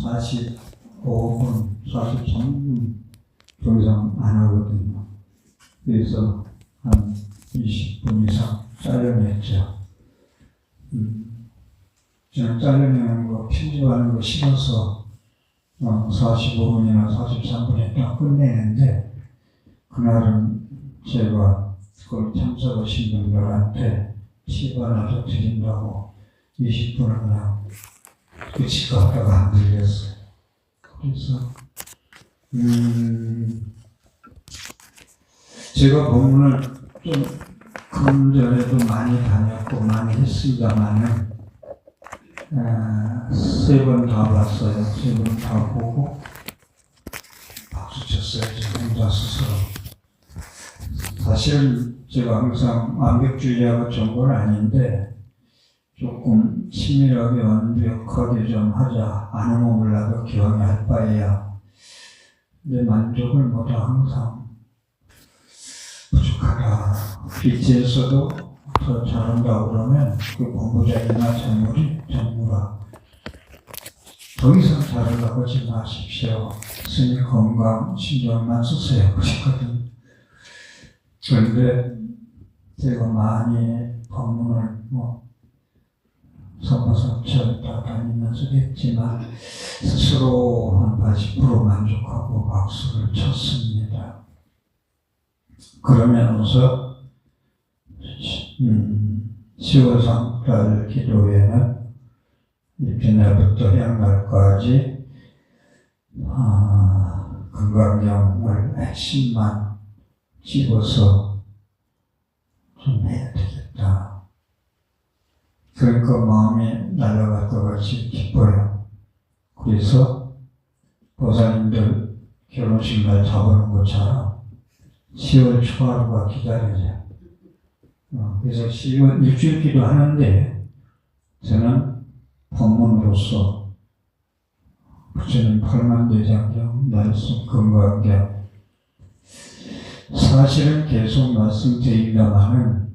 45분, 43분 더 이상 안 하거든요. 그래서 한 20분 이상 잘라냈죠. 저는 잘라내는 거, 편집하는 거 싫어서 45분이나 43분에 딱 끝내는데, 그날은 제가 그걸 참석하신 분들한테 팁 하나 더 드린다고 20분을 그냥 끝이 갔다가 안 들렸어요. 그래서 제가 본문을 좀 금전에도 많이 다녔고 많이 했습니다만은 3번 다 봤어요. 3번 다 보고 박수 쳤어요. 저 혼자 스스로. 사실 제가 항상 완벽주의자가 전부는 아닌데 조금 치밀하게 완벽하게 좀 하자. 안 하면 몰라도 기왕에 할 바에야. 내 만족을 못하 항상 부족하다. BTS도 더 잘한다고 그러면 그 본부장이나 전무라. 더 이상 잘하려고 하지 마십시오. 스님 건강 신경만 쓰세요. 그랬거든요. 그런데 제가 많이 법문을 서서철 다 다니면서 했지만 스스로 한 80% 만족하고 박수를 쳤습니다. 그러면서 10월 3달 기도회는 이날부터 양날까지 건강경을 10만 집어서 좀 해야 되겠다. 그러니까 마음이 날아갔다 같이 기뻐요. 그래서 보살님들 결혼식 날 잡아놓은 것처럼 10월 초하루가 기다려져요. 그래서 10월 일주일 기도하는데 저는 법문으로서 부처님 팔만대장경, 말씀 건강경 사실은 계속 말씀드립니다만은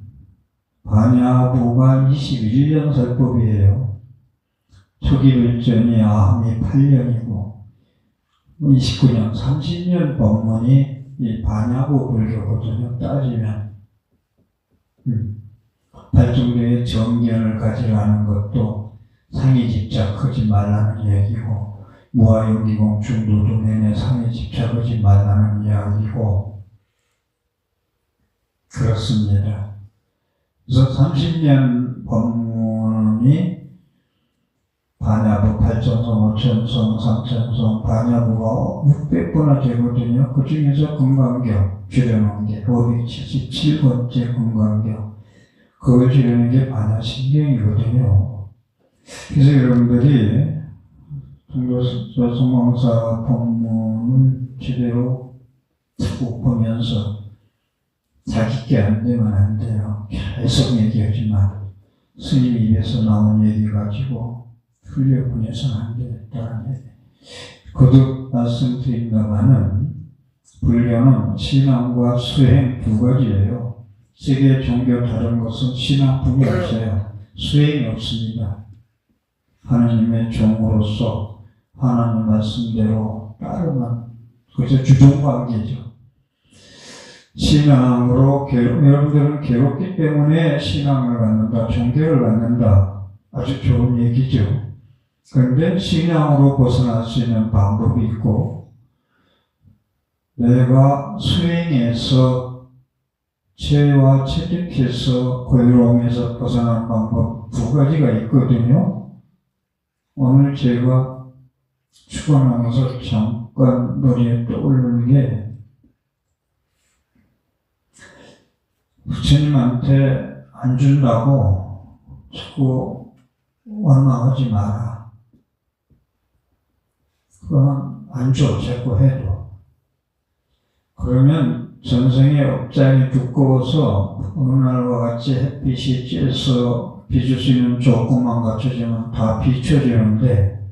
반야부가 21년 설법이에요. 초기 불전이 아함이 8년이고 29년, 30년 법문이 이 반야부 불교거든요. 따지면 발종교의 정견을 가지라는 것도 상위 집착하지 말라는 얘기고 무아용기공 중도도 내내 상위 집착하지 말라는 이야기고 그렇습니다. 그래서 30년 법문이 반야부 8천성, 5천성, 3천성, 반야부가 600번나 되거든요. 그 중에서 건강경 줄여놓은 게 577번째 건강경. 그걸 줄여놓은 게 반야신경이거든요. 그래서 여러분들이 성공사 법문을 제대로 쭉 보면서 자기께 안 되면 안 돼요. 계속 얘기하지만 스님 입에서 나온 얘기 가지고 흘려보내서는 안 되겠다는 얘기. 거듭 말씀드립니다마는 불교는 신앙과 수행 두 가지예요. 세계 종교 다른 것은 신앙뿐이 없어요. 수행이 없습니다. 하나님의 종으로서 하나님 말씀대로 따르면 그것이 주종관계죠. 신앙으로 여러분들은 괴롭기 때문에 신앙을 갖는다, 종교를 갖는다. 아주 좋은 얘기죠. 그런데 신앙으로 벗어날 수 있는 방법이 있고 내가 수행해서 죄와 체득해서 고요로움에서 벗어나는 방법 두 가지가 있거든요. 오늘 제가 축원하면서 잠깐 머리에 떠오르는 게 부처님한테 안 준다고 자꾸 원망하지 마라. 그러면 안 줘, 자꾸 해도. 그러면 전생의 업장이 두꺼워서 어느 날과 같이 햇빛이 쬐서 비출 수 있는 조건만 갖춰지면 다 비춰지는데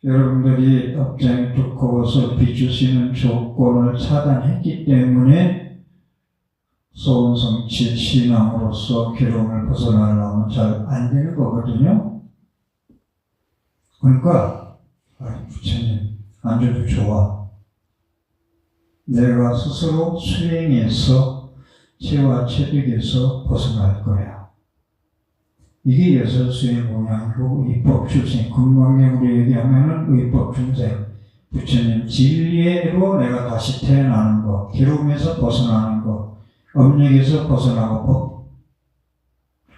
여러분들이 업장이 두꺼워서 비출 수 있는 조건을 차단했기 때문에 소원성취 신앙으로서 괴로움을 벗어나려면 잘 안 되는 거거든요. 그러니까 부처님 아주 좋아. 내가 스스로 수행해서 죄와 체득에서 벗어날 거야. 이게 여섯 수행 공양이고 의법 출생, 금강경으로 얘기하면은 의법 중생. 부처님 진리로 내가 다시 태어나는 거, 괴로움에서 벗어나는 거, 업력에서 벗어나고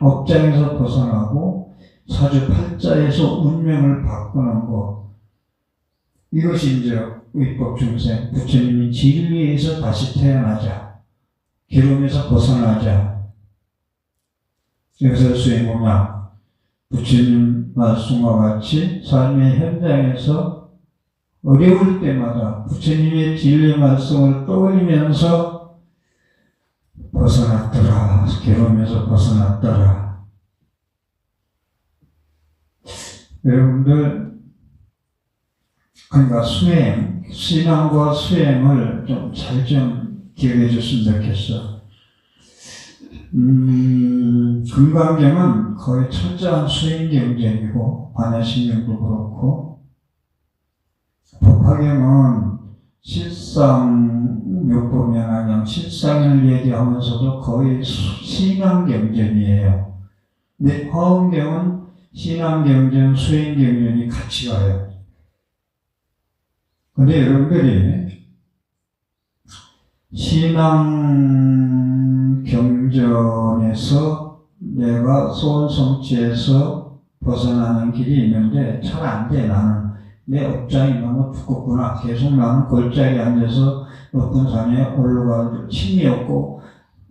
업장에서 벗어나고 사주팔자에서 운명을 바꾸는 거, 이것이 이제 의법 중생. 부처님이 진리에서 다시 태어나자, 괴로움에서 벗어나자. 여섯 수행 공양, 부처님 말씀과 같이 삶의 현장에서 어려울 때마다 부처님의 진리 말씀을 떠올리면서 벗어났더라, 괴로움에서 벗어났더라. 여러분들, 그러니까 수행, 신앙과 수행을 좀 잘 좀 기억해 줬으면 좋겠어. 금강경은 거의 철저한 수행 경쟁이고, 반야신경도 그렇고, 법화경은 실상묘법명화경, 실상을 얘기하면서도 거의 신앙 경전이에요. 근데 화엄경은 신앙 경전, 수행 경전이 같이 가요. 근데 여러분들이 신앙 경전에서 내가 소원성취에서 벗어나는 길이 있는데 잘 안 돼, 나는. 내 업장이 너무 두껍구나. 계속 나는 골짜기에 앉아서 높은 산에 올라갈 힘이 없고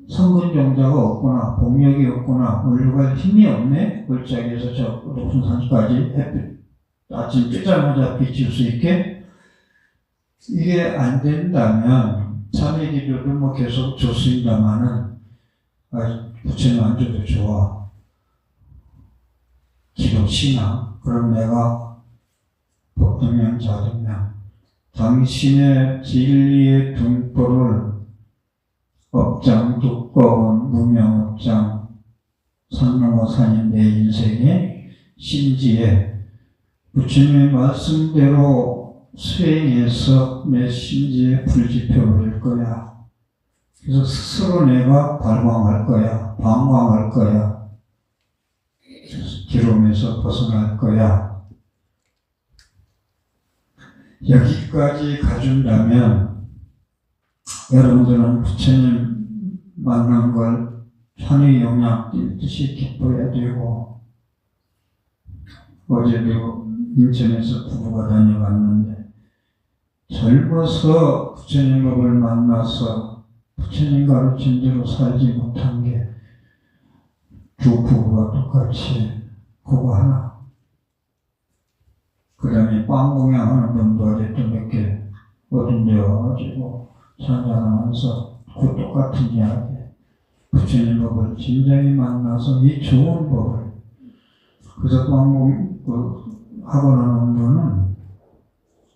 성근종자가 없구나. 복력이 없구나. 올라갈 힘이 없네. 골짜기에서 저 높은 산까지 햇빛 아침 뜨자마자 비칠 수 있게. 이게 안 된다면 자네 기도도 뭐 계속 좋습니다마는 부처님 안줘도 좋아. 기도 신앙. 그럼 내가 법등명, 자등명, 당신의 진리의 등불을 업장, 두꺼운 무명업장, 산 넘어 산인 내 인생의 심지에 부처님의 말씀대로 수행해서 내 심지에 불 지펴버릴 거야. 그래서 스스로 내가 발광할 거야. 방광할 거야. 괴로움에서 벗어날 거야. 여기까지 가준다면 여러분들은 부처님 만난 걸 산의 영향 뛸듯이 기뻐해야 되고, 어제도 인천에서 부부가 다녀갔는데 젊어서 부처님 법을 만나서 부처님 가르친 대로 살지 못한 게 두 부부가 똑같이 그거 하나. 그 다음에 빵 공양하는 분도 어제 몇 개 어딘데 와가지고 산장하면서 그 똑같은 이야기. 부처님 법을 진정히 만나서 이 좋은 법을. 그래서 빵 하고 나는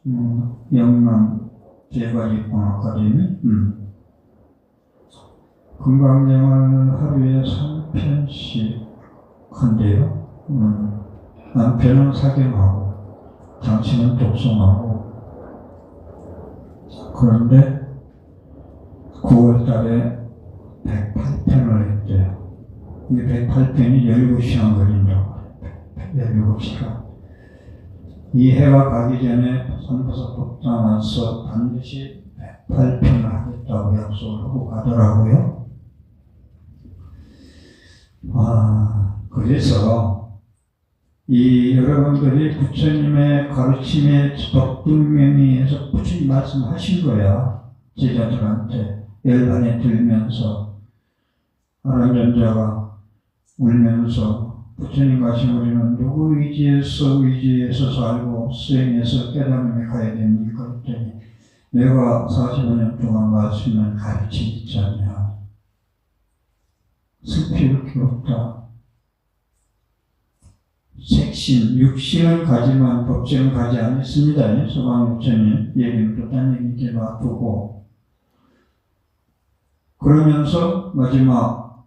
분은 영남 제과직공학과대미 금강경을 하루에 3편씩 한대요. 남편은 사경하고 당신은 독송하고. 그런데 9월 달에 108편을 했대요. 이 108편이 17시간 걸린다고. 17시간. 이 해가 가기 전에 선보사 법당 와서 반드시 108편을 하겠다고 약속을 하고 가더라고요. 그래서 이 여러분들이 부처님의 가르침의 법등명의에서 부처님 말씀하신 거야. 제자들한테 열반에 들면서 아란전자가 울면서 부처님 가신 우리는 누구 의지에서 살고 수행해서 깨달음에 가야 됩니까? 그랬더니 내가 45년 동안 말씀을 가르치지 않냐. 슬피울 게 없다. 색신, 육신은 가지만 법제는 가지 않습니다. 소방부처님 얘기는 또 딴 얘기 이제 놔두고, 그러면서 마지막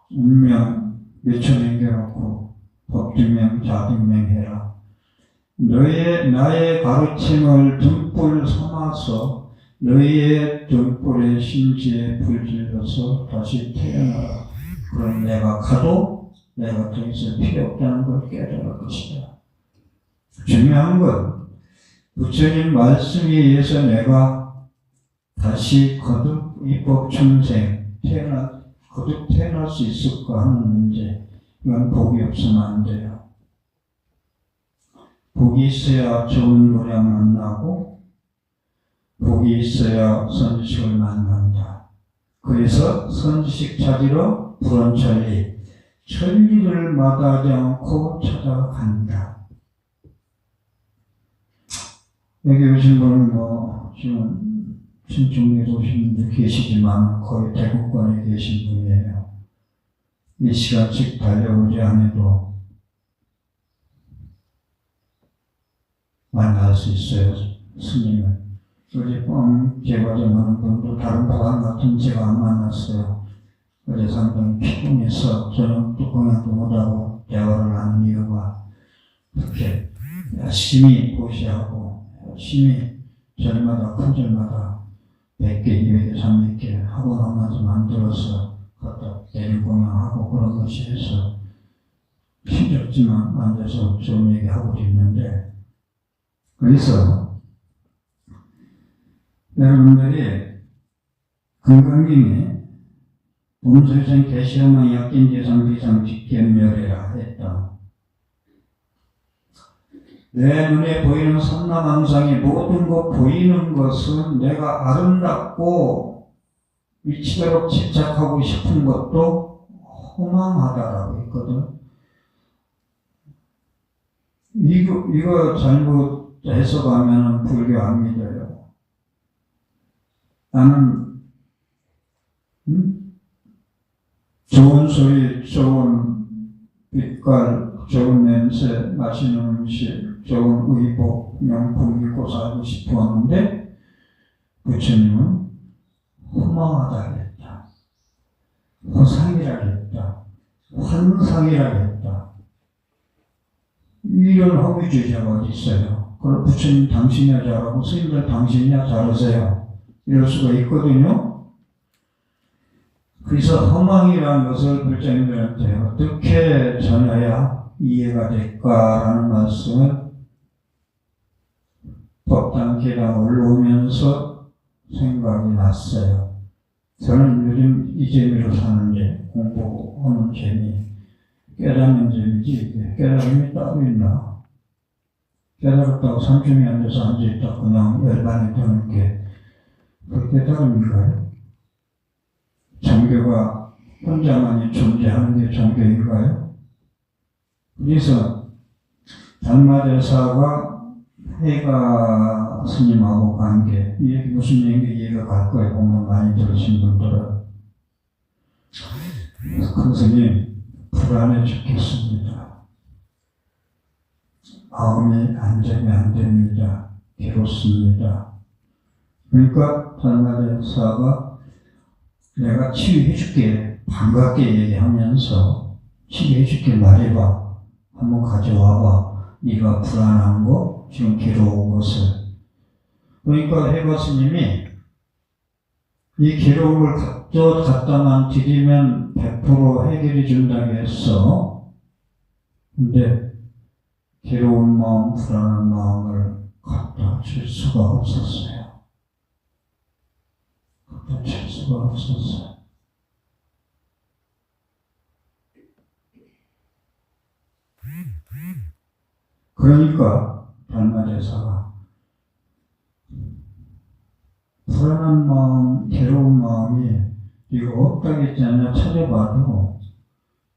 운명 몇천 남겨놓고 법등명, 자등명 해라. 나의 가르침을 등불 삼아서 너희의 등불의 심지에 불질러서 다시 태어나라. 그럼 내가 가도 내가 더 이상 필요 없다는 걸 깨달을 것이다. 중요한 건 부처님 말씀에 의해서 내가 다시 거듭 입법중생 거듭 태어날 수 있을까 하는 문제. 이건 복이 없으면 안 돼요. 복이 있어야 좋은 노래 만나고 복이 있어야 선지식을 만난다. 그래서 선지식 찾으러 불원천리 천리를 마다하지 않고 찾아간다. 여기 오신 분은 지금 신중리에 오신 분들 계시지만 거의 대구권에 계신 분이에요. 이 시간씩 달려오지 않아도 만날 수 있어요, 스님을. 어제 제과점하는 분도 다른 사람 같은 제가 안 만났어요. 어제 상당히 피곤해서 저녁도 공양도 못하고 대화를 하는 이유가 그렇게 열심히 고시하고 열심히 절마다 큰 절마다 100개, 200개, 300개 하고 나면서 만들어서 갖다 내일 공양하고 그런 것이 해서 힘들지만 앉아서 좋은 얘기하고 있는데, 그래서 여러분들이 건강님이 범수생 개시험의 약진지상 비상직견멸이라 했다. 내 눈에 보이는 삼라망상이 모든 것 보이는 것은 내가 아름답고 미치도록 집착하고 싶은 것도 허망하다라고 했거든. 이거 잘못 해석하면 불교 안 믿어요. 나는 좋은 소리, 좋은 빛깔, 좋은 냄새, 맛있는 음식, 좋은 의복, 명품 입고 살고 싶어 하는데 부처님은 허망하다 했다. 허상이라 했다. 환상이라 했다. 이런 허위주의자가 어디 있어요? 그럼 부처님 당신이야 잘하고 스님들 당신이야 잘하세요. 이럴 수가 있거든요. 그래서 허망이라는 것을 불자님들한테 어떻게 전해야 이해가 될까라는 말씀을 법당계가 올라오면서 생각이 났어요. 저는 요즘 이 재미로 사는데 공부하는 재미, 깨닫는 재미지 깨달음이 따로 있나? 깨달았다고 산중에 앉아서 앉아있다 그냥 열반에 드는 게 그 깨달음인가요? 종교가 혼자만이 존재하는 게 종교인가요? 그래서 달마대사가 해가 스님하고 관계, 이게 무슨 얘기 이해가 갈 거예요. 보면 많이 들으신 분들은. 큰 스님 불안해 죽겠습니다. 마음이 안정이 안 됩니다. 괴롭습니다. 그러니까 달마대사가 내가 치유해줄게 반갑게 얘기하면서 치유해줄게 말해봐. 한번 가져와봐. 네가 불안한 거 지금 괴로운 것을. 그러니까 해가 스님이 이 괴로움을 갖다만 드리면 100% 해결해 준다고 했어. 근데 괴로운 마음, 불안한 마음을 갖다 줄 수가 없었어요. 갖다 줄 수가 없었어요. 그러니까 달마대사가 불안한 마음, 괴로운 마음이 이거 없다겠지 않냐 찾아봐도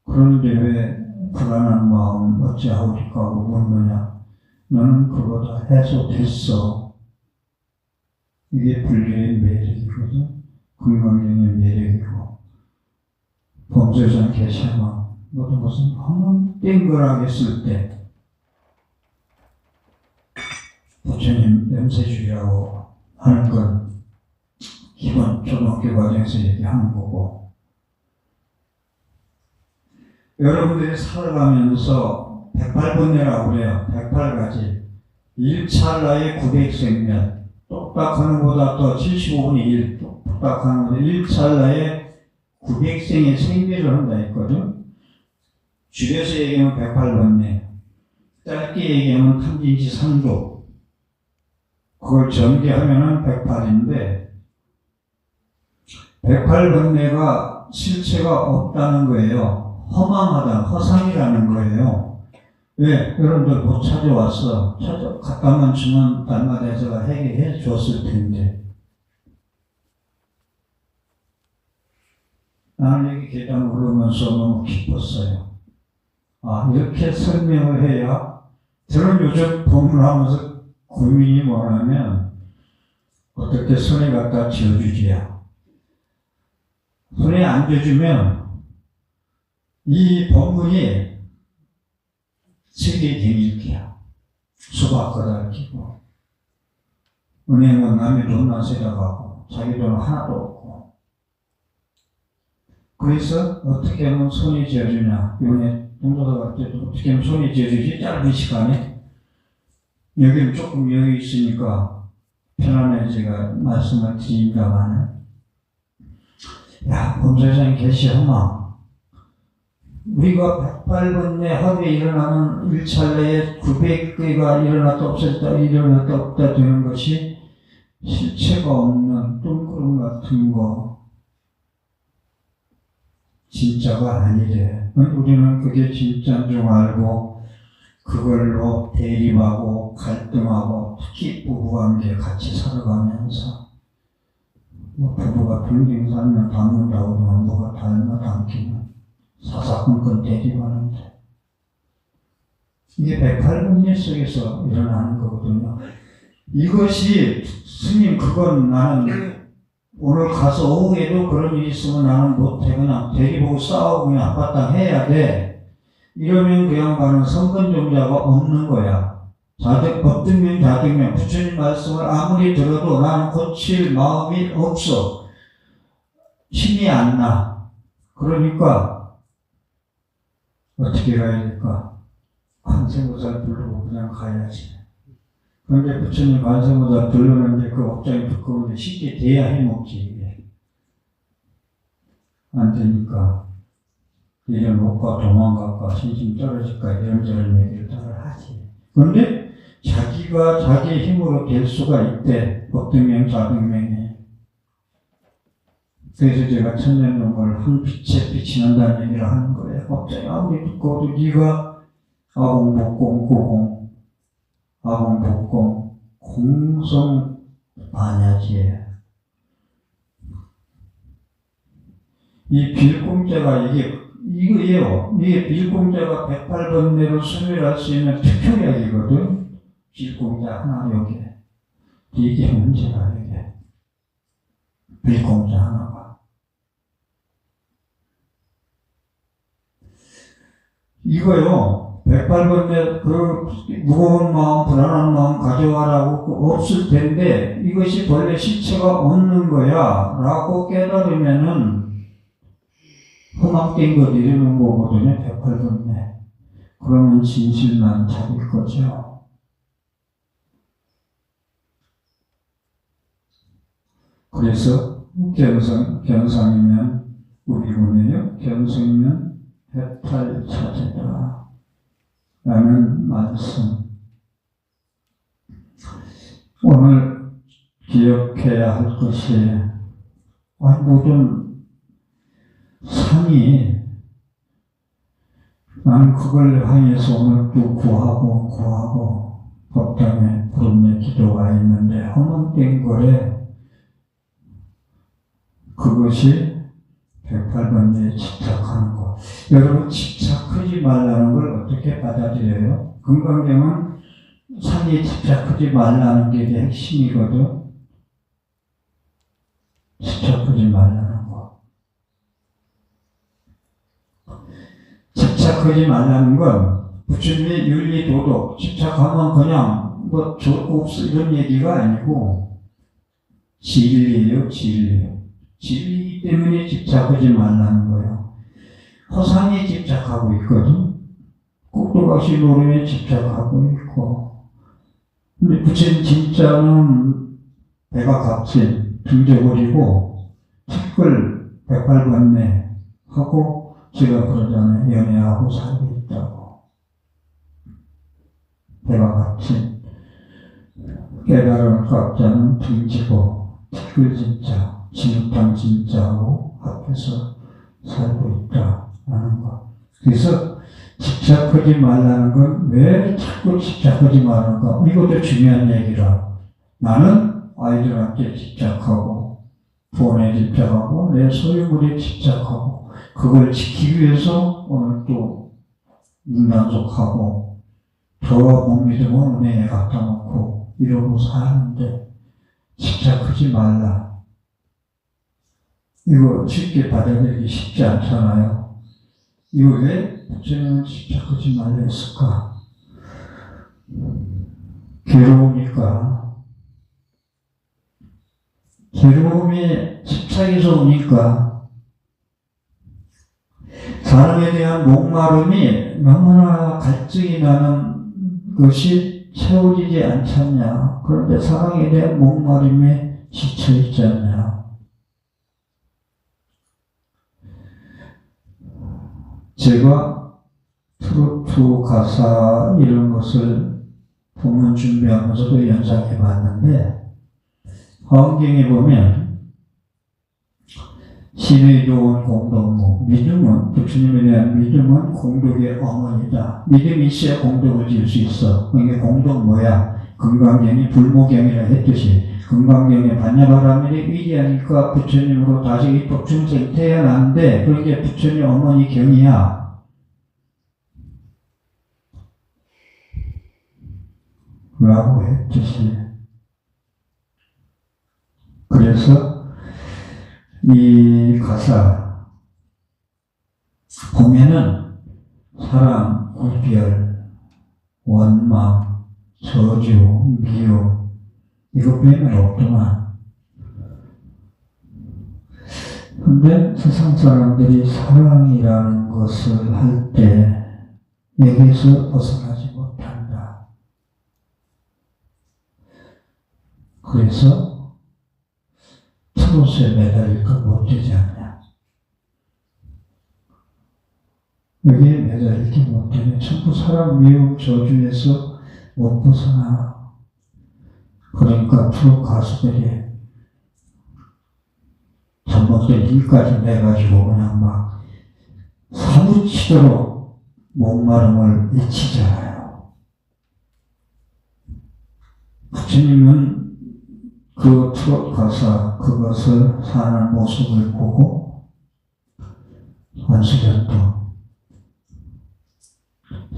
그런데 왜 불안한 마음 어찌하오리까 하고 묻느냐. 너는 그거다 해소됐어. 이게 불교의 매력이거든. 금강경의 매력이고 범죄전 개시하면 너도 무슨 한번 땡그라게 쓸 때 부처님 냄새주의라고 하는 건 기본 초등학교 과정에서 얘기하는 거고, 여러분들이 살아가면서 108번뇌라고 그래요. 108가지. 1찰나에 900생년, 똑딱하는 것보다 더 75분의 1, 똑딱하는 것보다 1찰나에 900생의 생멸을 한다 했거든. 줄여서 얘기하면 108번뇌, 짧게 얘기하면 탐진치 3조, 그걸 전개하면은 108인데, 108번뇌가 실체가 없다는 거예요. 허망하다, 허상이라는 거예요. 왜? 여러분들 못 찾아왔어. 갖다만 주면 달마대에서가 해결해 줬을 텐데. 나는 여기 계단 오르면서 너무 기뻤어요. 아, 이렇게 설명을 해야, 저는 요즘 본문하면서 고민이 뭐냐면, 어떻게 손에 갖다 쥐어주지야. 손에 안 쥐어주면, 이 본문이 세계 대일기야. 수박 거달기고, 은행은 남의 돈만 세다가고, 자기 돈 하나도 없고. 그래서 어떻게 하면 손이 쥐어주냐. 이번에 동료가 갈 때도 어떻게 하면 손이 쥐어주지? 짧은 시간에. 여기는 조금 여유 있으니까 편안하게 제가 말씀을 드립니다만, 야, 범사장 계시하마. 우리가 108번뇌 하루에 일어나는 1찰나에 900개가 일어났다 없었다 일어났다 없다 되는 것이 실체가 없는 뚱그름 같은 거 진짜가 아니래. 우리는 그게 진짜인 줄 알고 그걸로 대립하고 갈등하고, 특히 부부관계 같이 살아가면서 뭐 부부가 평생 살면 닮는다고 하면 뭐가 닮아 닮기는 사사건건 대립하는데, 이게 108번뇌 속에서 일어나는 거거든요. 이것이 스님, 그건 나는 오늘 가서 오후에도 그런 일이 있으면 나는 못해. 그냥 대립하고 싸우고 그냥 아팠다 해야 돼. 이러면 그 양반은 성근종자가 없는 거야. 법등명 자등명, 부처님 말씀을 아무리 들어도 나는 고칠 마음이 없어. 힘이 안 나. 그러니까 어떻게 가야 될까? 관세음보살 부르고 그냥 가야지. 그런데 부처님 관세음보살 부르는데 그 업장이 두꺼운데 쉽게 돼야 해먹지, 이게. 안 되니까. 이런 못가 도망갈까, 신심 떨어질까, 이런저런 얘기를 다 하지. 그런데 자기가 자기의 힘으로 될 수가 있대. 법등명, 자등명에. 그래서 제가 천년론을 한 빛에 비치는다는 얘기를 하는 거예요. 갑자기 아무리 두꺼워도 네가 아공복공, 고공, 아공복공, 공성 반야지. 이 빌공자가 이거예요. 이게 빌공자가 108번뇌로 소멸할 수 있는 특효약이거든. 빌공자 하나 여기에. 이게 문제가 이게. 빌공자 하나가. 이거요. 108번뇌 그 무거운 마음, 불안한 마음 가져와라고 없을 텐데, 이것이 본래 실체가 없는 거야 라고 깨달으면은 허망된 것 이러는 거거든요. 108번뇌. 그러면 진실만 잡을 거죠. 그래서 견성이면 우리군이요. 견성이면 해탈 차제다 라는 말씀. 오늘 기억해야 할 것이, 모든 상이, 나는 그걸 향해서 오늘도 구하고 법당에 부름의 기도가 있는데, 허망된 거래. 그것이 108번뇌에 집착하는 거. 여러분, 집착하지 말라는 걸 어떻게 받아들여요? 금강경은 상에 집착하지 말라는 게 핵심이거든. 집착하지 말라는 거. 집착하지 말라는 건 부처님의 윤리 도덕, 집착하면 그냥 뭐 좋고 없어 이런 얘기가 아니고 진리예요, 진리. 진리이기 때문에 집착하지 말라는 거예요. 허상에 집착하고 있거든. 꼭두각시 노름에 집착하고 있고, 근데 부처님 진짜는 배가 값진 등져버리고 책을 108번내 하고 제가 그러잖아요. 연애하고 살고 있다고. 배가 값진 깨달은 각자는 등지고 책을 진짜 진흙탕 진짜하고 앞에서 살고 있다라는 거. 그래서 집착하지 말라는 건 왜 자꾸 집착하지 말는가? 이것도 중요한 얘기라. 나는 아이들한테 집착하고 돈에 집착하고 내 소유물에 집착하고 그걸 지키기 위해서 오늘 또 문단속하고 더 못 믿으면 은행에 갖다 놓고 이러고 사는데 집착하지 말라. 이거 쉽게 받아들이기 쉽지 않잖아요. 이거 왜 부처님은 집착하지 말라 했을까? 괴로우니까. 괴로움이 집착에서 오니까 사람에 대한 목마름이 너무나 갈증이 나는 것이 채워지지 않잖냐. 그런데 사랑에 대한 목마름에 지쳐있지 않냐. 제가 트로트 가사 이런 것을 본문 준비하면서도 연상해 봤는데 성경에 보면 신의 좋은 공덕무, 믿음은, 부처님에 대한 믿음은 공덕의 어머니다. 믿음이 있어야 공덕을 지을 수 있어. 그게 공덕 뭐야? 금강경이 불모경이라 했듯이 금강경에 반야바라밀이 위대하니까 부처님으로 다시 입법 중생 태어났는데 그게 부처님 어머니 경이야. 라고 했듯이. 그래서 이 가사 보면은 사랑, 이별, 원망, 저주, 미움 이거 빼면 없더만. 근데 세상 사람들이 사랑이라는 것을 할 때 여기서 벗어나지 못한다. 그래서 트롯에 매달릴까 못되지 않냐. 여기에 매달리지 못되면 전부 사람 미움 저주에서 못 벗어나. 그러니까 트롯 가수들이 전복된 힘까지 내가지고 그냥 막 사무치도록 목마름을 잊히잖아요. 부처님은 그 트롯 가사 그것을 사는 모습을 보고 안수련도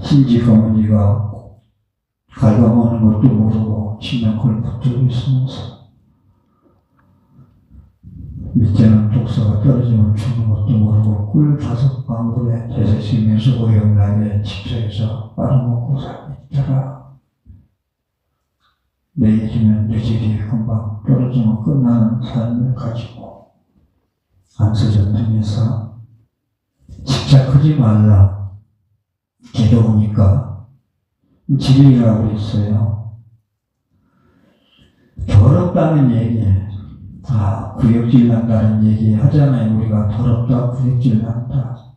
신지가문이가 갉아먹는 것도 모르고 치명골 붙들고 있으면서 밑에는 독사가 떨어지면 죽는 것도 모르고 꿀 5방울에 대세식면서 오영락에 집착해서 빨아먹고 살고 있더라. 내일이면 늦으리 금방 떨어지면 끝나는 삶을 가지고 안수전등에서 집착하지 말라. 괴로우니까 진리라고 했어요. 더럽다는 얘기예요. 구역질 난다는 얘기 하잖아요. 우리가 더럽다, 구역질 난다.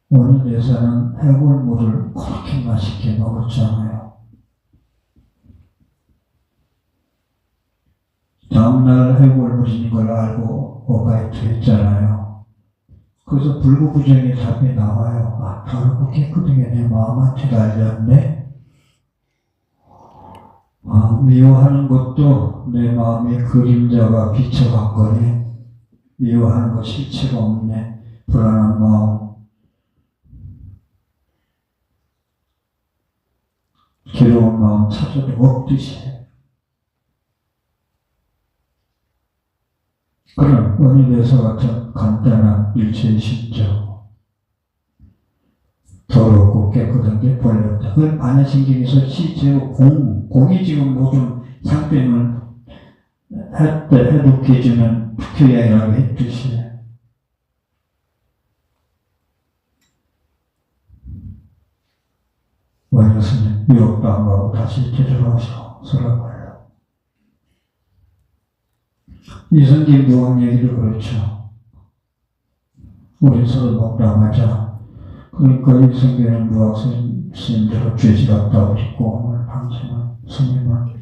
원효대사는 해골물을 그렇게 맛있게 먹었잖아요. 다음날 해골물인 걸 알고 오바이트 했잖아요. 그래서 불구부정의 답이 나와요. 더럽고 깨끗하게 내 마음한테 알렸네. 미워하는 것도 내 마음에 그림자가 비쳐간 거네. 미워하는 거 실체가 없네. 불안한 마음. 괴로운 마음 찾아도 없듯이. 그런 원효대사 같은 간단한 일체의 심정. 더럽고 깨끗한 게 보였다. 그걸 반야신경에서 실제로 공이 지금 모든 상병을 해독해 주는 부교양이라고 했듯이 원효 스님 유럽도 안 가고 다시 제주로 와서 설화가요. 이성진 무왕 얘기도 그렇죠. 우리 서로 먹다마자 그러니까 이성계는 무학 스님들은 죄지같다고 짓고 오늘 방생은 스님은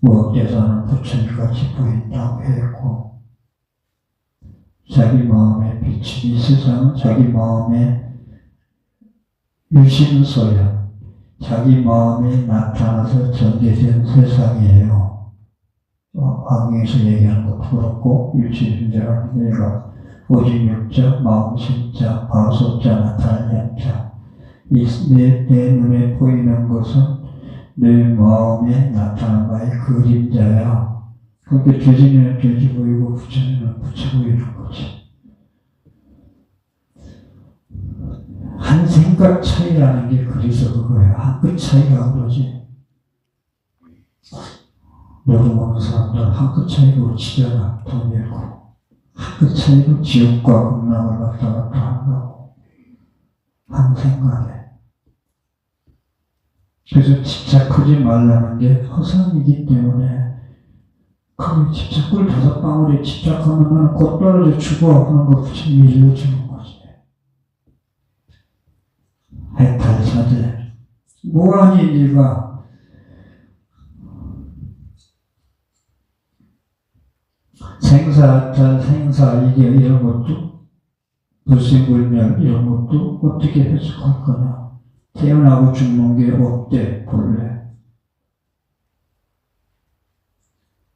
무학대사는 부처님같이 보인다고 했고 자기 마음의 빛이 이 세상은 자기 마음의 유심소야. 자기 마음이 나타나서 전개된 세상이에요. 왕에서 얘기하는 것도 그렇고 유치인자라는 얘가 오직 육자, 마음 심자, 바소자, 나타나는 자. 내 눈에 보이는 것은 내 마음에 나타난 바의 그림자야. 그렇게 죄진이는 죄지 보이고 부처님은 부처 보이는 거지. 한 생각 차이라는 게 그래서 그거야. 한 끗 차이가 그러지. 모르는 사람들 한 끗 차이로 치잖아. 돈 잃고. 한 끗 차이로 지옥과 극락을 왔다 갔다 한다고. 한 생각에. 그래서 집착하지 말라는 게 허상이기 때문에 그 집착 꿀 5방울에 집착하면 곧 떨어져 죽어 하는 거 부처님이 일러주는 거지. 해탈사제 무한히 네가 생사탈 생사이계 이런 것도 불생불멸 이런 것도 어떻게 해석할 거냐. 태어나고 죽는 게 없대 본래.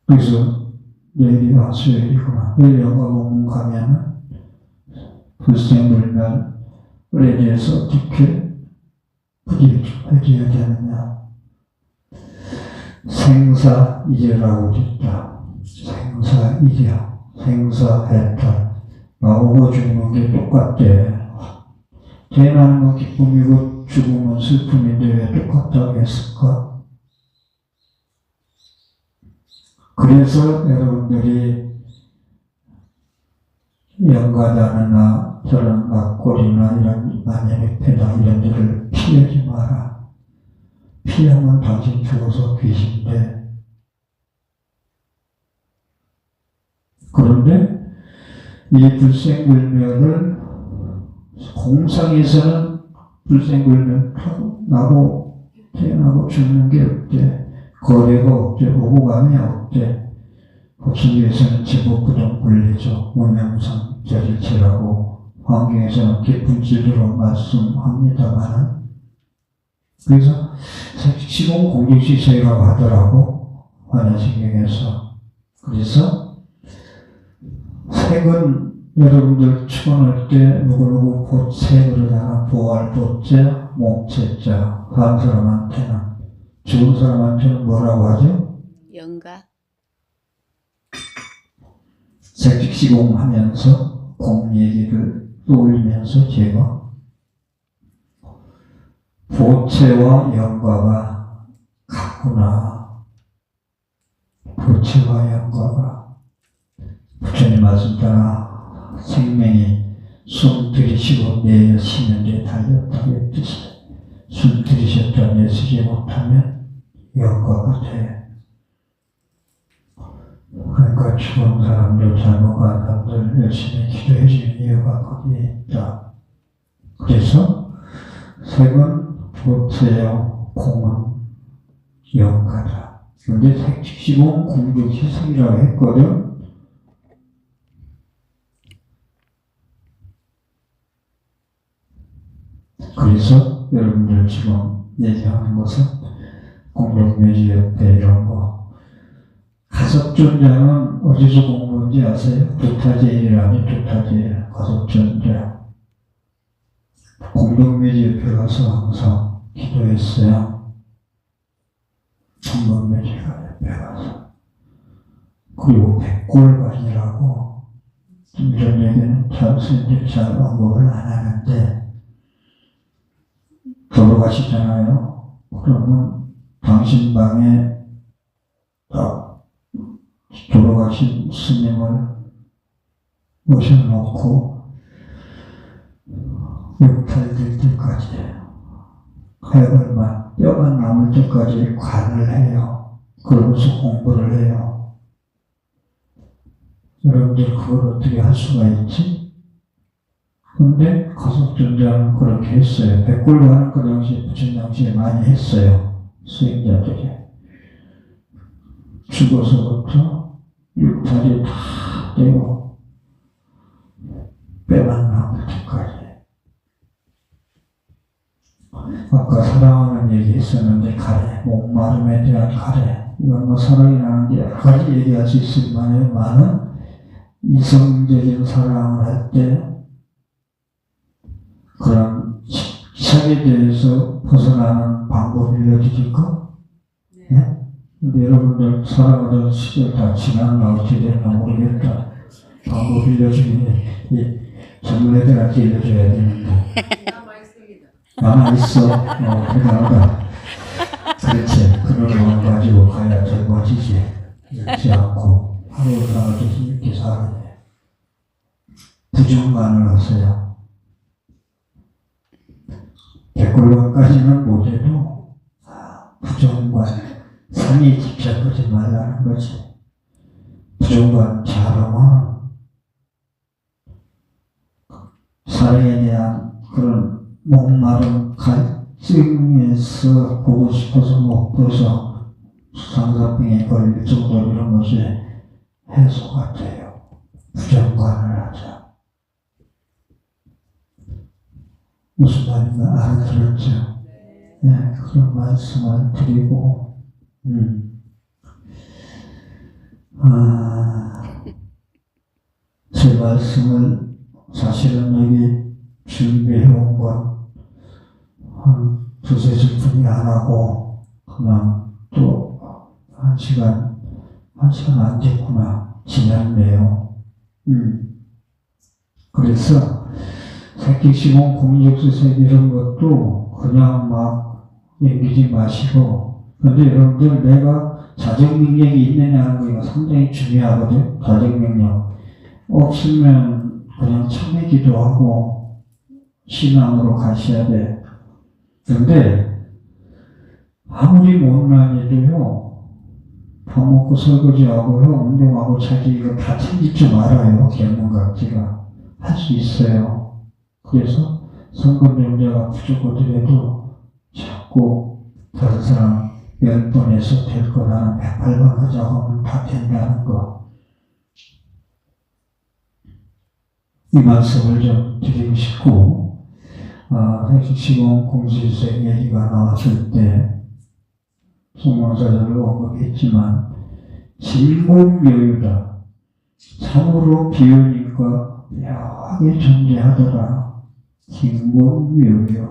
그래서 내일이가 수요일이구나. 내일 영과 목문 가면은 불생불멸에 대해서 어떻게 부지해줘야 되느냐. 생사이계라고 했다. 생사이계, 생사해탈. 나오고 죽는 게 똑같대. 태어나는 건 기쁨이고 죽음은 슬픔인데 왜 똑같다고 했을까? 그래서 여러분들이 연가다나 저런 막골이나 이런 만약에패나 이런 데를 피하지 마라. 피하면 당신 죽어서 귀신돼. 그런데 이 불생불멸을 공상에서는 불생불멸 나고 태어나고 죽는 게 없대. 거래가 없대. 오고 감이 없대. 법신에서는 제복부동 굴리죠. 무명상 절일체라고 환경에서는 깊은 질로 말씀합니다만 그래서 시공 공직시세라고 하더라고. 환야신경에서. 그래서 색은 여러분들 축원할 때 누구누구 보채 그러다가 보할 보채, 몸채자 한 사람한테는 죽은 사람한테는 뭐라고 하죠? 영가. 색식시공하면서 공 얘기를 떠올리면서 제가 보채와 영가가 같구나. 보채와 영가가 부처님 말씀 따라 생명이 숨 들이쉬고 내어 쉬는 데 달렸다고 했듯이 숨 들이쉬었다 내쉬지 못하면 영가가 돼. 그러니까 죽은 사람들, 잘못한 사람들 열심히 기도해 주는 이유가 거기에 있다. 그래서 색은 보채요, 공은 영가다. 그런데 색식시공 공덕시생이라고 했거든. 그래서 여러분들 지금 얘기하는 것은 공덕묘지협회 이런 거 가섭존자는 어디서 공부한지 아세요? 두타제일이라니 두타제일 가섭존자 공덕묘지협회 가서 항상 기도했어요. 공덕묘지협회 가서. 그리고 백골반이라고 이런 얘기는 잘 스님들이 잘 언급을 안 하는데 돌아가시잖아요. 그러면 당신 방에 돌아가신 스님을 모셔놓고 육탈될 때까지 하여간만 뼈가 남을 때까지 관을 해요. 그러면서 공부를 해요. 여러분들 그걸 어떻게 할 수가 있지? 근데 가속전자는 그렇게 했어요. 백골반은 그 당시에 부처님 당시에 많이 했어요. 수행자들이. 죽어서부터 육탈이 다 되고 뼈만 남을 때까지. 아까 사랑하는 얘기 했었는데 가래, 목마름에 대한 가래. 이건 뭐 사랑이라는 게 여러 가지 얘기할 수 있을 만한 이성적인 사랑을 할 때 그런 집착에 대해서 벗어나는 방법을 알려드릴까? 네? 근데 여러분들 살아가던 시절 다 지나나 어떻게 됐나 모르겠다. 방법 알려주니 전문애들한테 알려줘야 되는데. 남아있어. 대단하다. 그렇지. 그런 걸 가지고 가야 젊어지지. 잃지 않고 하루 살아도 이렇게 살아야 돼. 부정관을 하세요. 백골관까지는 못해도 부정관, 상에 집착하지 말라는 거지. 부정관 잘하면 사랑에 대한 그런 목마른 갈증에서 보고 싶어서 못 봐서 상사병에 걸릴 정도로 이런 것이 해소가 돼요. 부정관을 하자. 무슨 말인가 알아들었죠? 네, 그런 말씀을 드리고, 제 말씀을 사실은 여기 준비해온 건 한 두세 분이 안 하고 그냥 또 한 시간 안 됐구나. 지났네요. 그래서 색객시공 공적수색 이런 것도 그냥 막 얘기지 마시고, 근데 여러분들 내가 자정명령이 있느냐 하는 거 상당히 중요하거든. 자정명령 없으면 그냥 참회 기도하고 신앙으로 가셔야 돼. 근데 아무리 못난해도요, 밥 먹고 설거지하고요, 운동하고 자기 이거 다 챙길 줄 알아요. 견문각지가 할 수 있어요. 그래서 선거명자가 부족하더라도 자꾸 다른 사람 10번에서 될 거 나는 108번 하자고 하면 다 된다는 거. 이 말씀을 좀 드리고 싶고, 핵시공 공지주색 얘기가 나왔을 때 송명사절을 언급했지만 진공묘유다. 참으로 비유니까 묘하게 존재하더라. 진공묘유.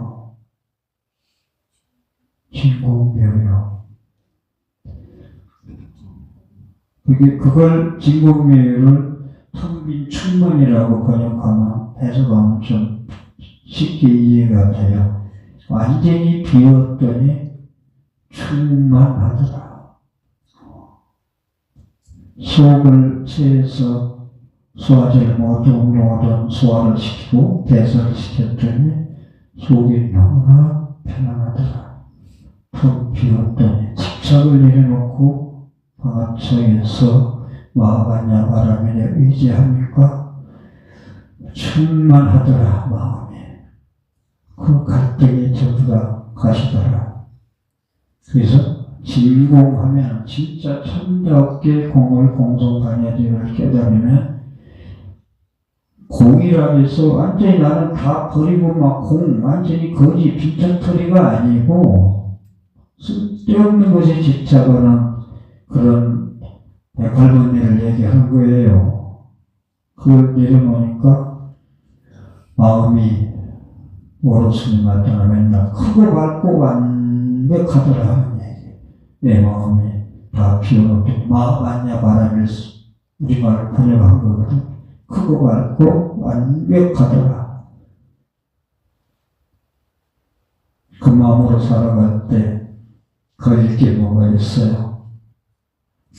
진공묘유. 그걸 진공묘유를 텅빈 충만이라고 번역하면, 해석하면 좀 쉽게 이해가 돼요. 완전히 비웠더니 충만하더라. 속을 채해서 소화제를 모든 소화를 시키고 배설을 시켰더니 속이 너무나 편안하더라. 텅 비웠더니 집착을 내려놓고 방합성에서 마하바냐 바라면에 의지합니까? 충만하더라. 마음이. 그 갈등이 전부 다 가시더라. 그래서 진공하면 진짜 천대없게 공을 공성반야지를 깨달으면, 공이라 해서 완전히 나는 다 버리고 막 완전히 거지 빈털터리가 아니고 쓸데없는 것에 집착하는 그런 백할번뇌를 얘기하는 거예요. 그걸 내려놓으니까 마음이 오롯스님 마땅하 맨날 크고 밝고 완벽하더라 하는 얘기. 내 마음이 다 비워놓고 마하바냐 바람을 우리말을 번역한 거거든. 크고 밝고 완벽하더라. 그 마음으로 살아갈 때 걸릴 게 뭐가 있어요?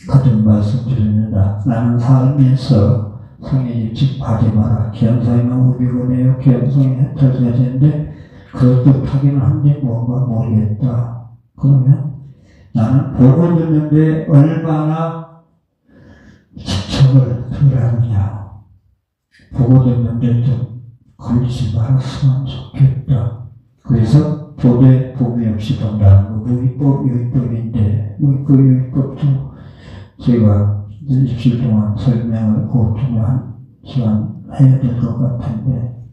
같은 말씀 드립니다. 나는 삶에서 성의 일찍 하지 마라. 견성이면 우비군에요. 견성이 해탈자재인데 그럴듯하기는 한데 뭔가 모르겠다. 그러면 나는 보고 듣는데 얼마나 집착을 덜하느냐. 보고 듣는데 좀 걸리지 말았으면 좋겠다. 그래서 보되 봄이 없이 본다는 거 무위법, 유위법인데 무위법, 유위법도 제가 일주일 동안 설명을 그 중에 한 시간 해야 될 것 같은데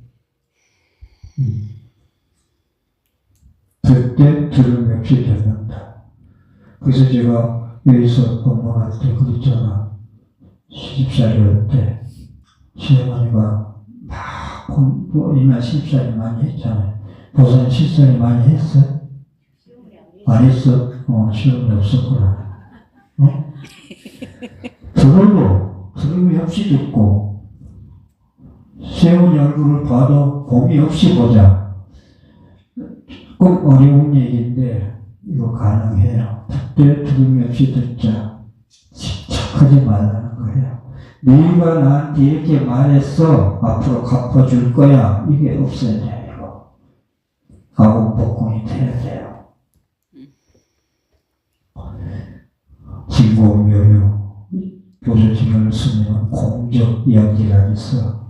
그때 들음 없이 듣는다. 그래서 제가 여기서 법문할 때 그랬잖아. 시집살이할 때 시어머니가 막 공부이나 시집살이 많이 했잖아요. 보선 시집살이 많이 했어? 안 했어? 시험이 없었구나. 들음이 없이 듣고 시어머니 얼굴을 봐도 봄이 없이 보자. 꼭 어려운 얘기인데 이거 가능해요. 그때 들음이 없이 듣자. 집착하지 말라는 거예요. 네가 나한테 이렇게 말했어. 앞으로 갚아줄 거야. 이게 없어야 돼요. 이거. 가공복공이 돼야 돼요. 진공묘유 보조징을 쓰면 공적 이야기가 있어.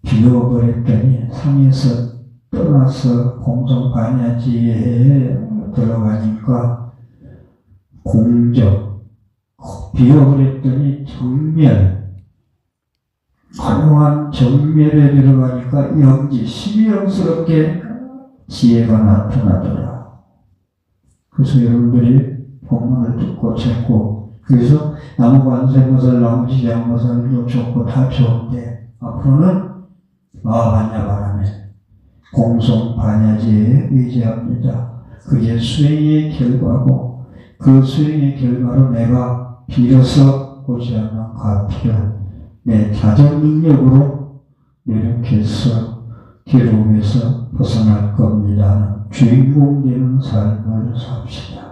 비워버렸더니 상에서 떠나서 공성반야지에 들어가니까 공적 비워버렸더니 정멸 화려한 정멸에 들어가니까 영지 신비스럽게 지혜가 나타나더라. 그래서 여러분들이 법문을 듣고 찾고 그래서 나무관세음보살, 나무지장보살도 좋고 다 좋은데 앞으로는 마반야바람에 공성반야지에 의지합니다. 그게 수행의 결과고 그 수행의 결과로 내가 빌어서 오지 않는 과피를 내 자정 능력으로 노력해서 괴로움에서 벗어날 겁니다. 주인공 되는 삶을 삽시다.